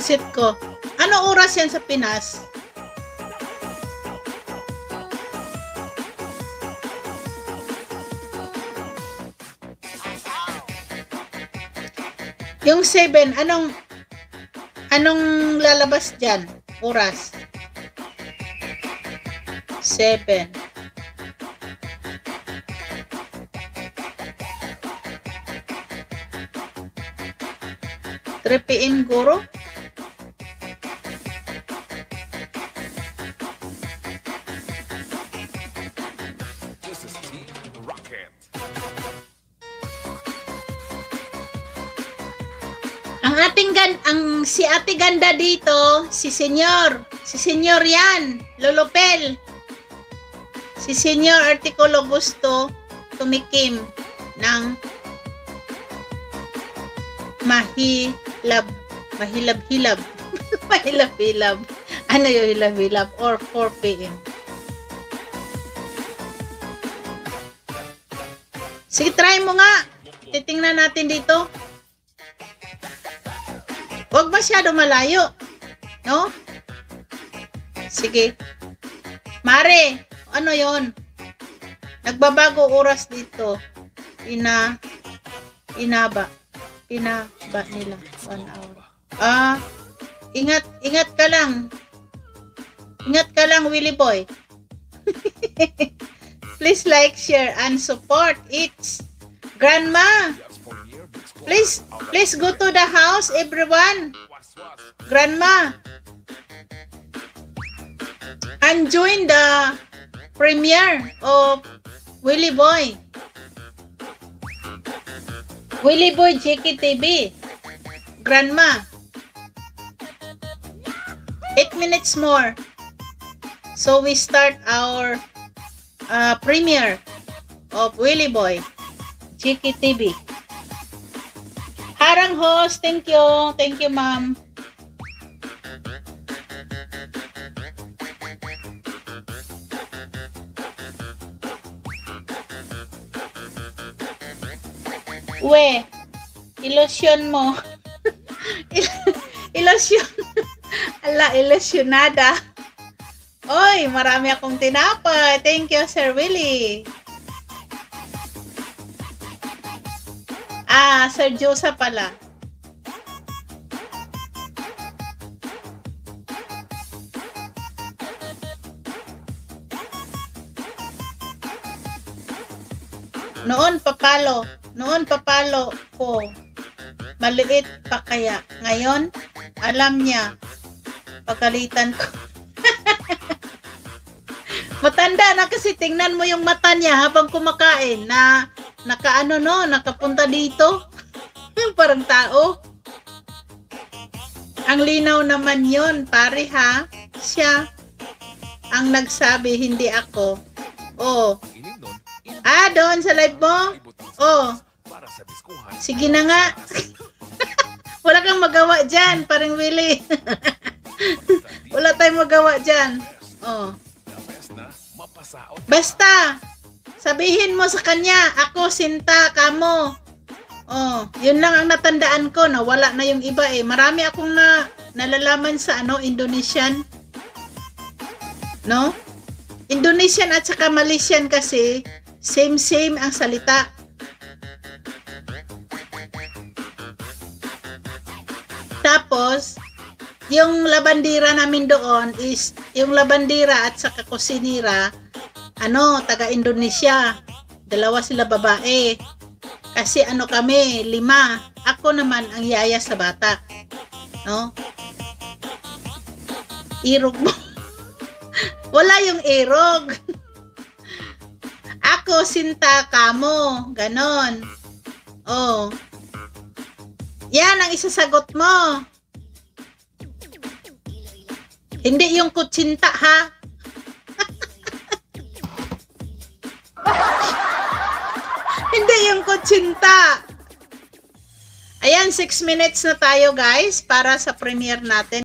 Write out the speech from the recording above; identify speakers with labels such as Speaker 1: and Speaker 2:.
Speaker 1: Set ko. Ano oras yan sa Pinas? Yung 7, anong lalabas dyan? Oras. 7. 3 PM guro? Si Ate Ganda dito, si Senyor yan, Lolopel. Si Senyor Artikulo gusto tumikim ng mahilab. Mahilab-hilab. Ano yung hilab-hilab? Or 4 PM. Sige, try mo nga. Titingnan natin dito. Huwag masyado malayo. No? Sige. Mare, ano yon? Nagbabago oras dito. Inaba nila. 1 hour. Ingat ka lang. Ingat ka lang, Willie Boy. Please like, share, and support. It's Grandma. Please go to the house, everyone. Grandma. And join the premiere of Willie Boy. Willie Boy JKTV. Grandma. 8 minutes more. So we start our premiere of Willie Boy JKTV. Harang host, thank you. Thank you, ma'am. We, ilusyon mo. Ilusyon. Ala, ilusyonada. Oy, marami akong tinapay. Thank you, Sir Willie. Sir Josa pala. Noon papalo ko. Maliit pa kaya. Ngayon, alam niya. Pagalitan ko. Matanda na kasi tingnan mo yung mata niya habang kumakain na nakapunta dito. Parang tao. Ang linaw naman yon, pare ha. Siya ang nagsabi, hindi ako. Oh. Doon sa live mo? Oh. Sige na nga. Wala kang magawa dyan, parang Willie. Wala tayong magawa dyan. Oh. Basta, sabihin mo sa kanya, ako sinta kamo. Oh, yun lang ang natandaan ko, na wala na yung iba eh. Marami akong nalalaman sa Indonesian. No? Indonesian at saka Malaysian kasi same ang salita. Tapos, yung labandira namin doon is yung labandira at saka kusinira, taga Indonesia. 2 sila babae. Kasi kami, 5. Ako naman ang yaya sa bata. No? Irog mo. Wala yung irog. Ako, sinta kamo. Ganon. Oh. Yan ang isasagot mo. Hindi yung kutsinta, ha? Hindi yung kutsinta. Ayan, 6 minutes na tayo, guys, para sa premiere natin.